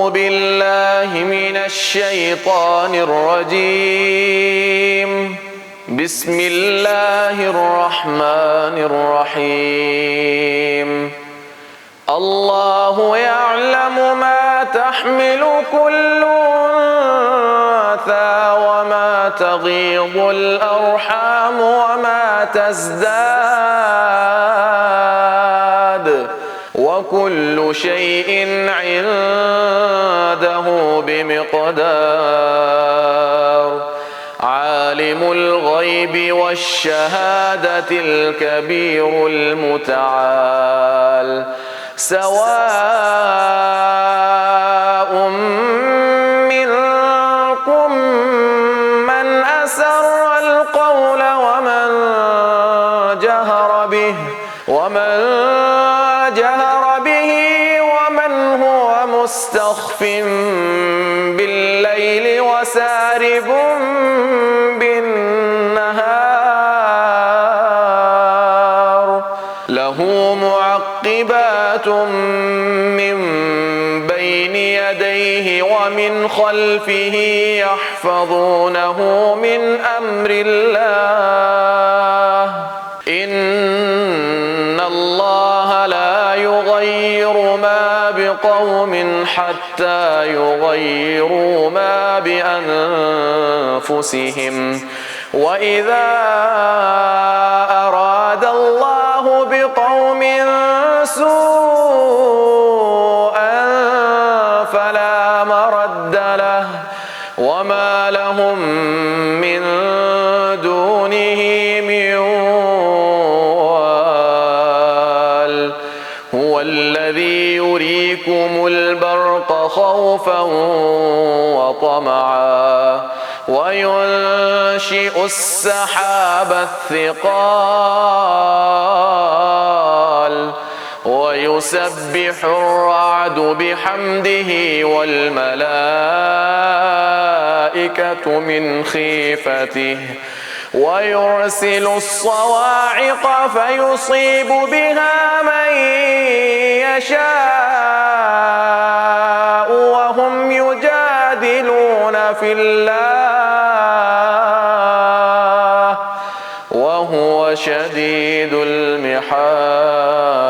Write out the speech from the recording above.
أعوذ بالله من الشيطان الرجيم. بسم الله الرحمن الرحيم. الله يعلم ما تحمل كل أنثى وما تغيض الأرحام وما تزداد وكل شيء عنده بمقدار. عالم الغيب والشهادة الكبير المتعال. سواء منكم من أسر القول ومن جهر به ومن هو مستخف بالليل وسارب بالنهار. له معقبات من بين يديه ومن خلفه يحفظونه من أمر الله. إن الله لا يغير ما بقوم حتى يغيروا ما بأنفسهم. وإذا أراد الله بقوم سوءا فلا مرد له وما لهم من دونه من وال. هو الذي يريكم البرق خوفا وطمعا وينشئ السحاب الثقال ويسبح الرعد بحمده والملائكة من خيفته ويرسل الصواعق فيصيب بها من يشاء وهم يجادلون في الله وهو شديد المحال.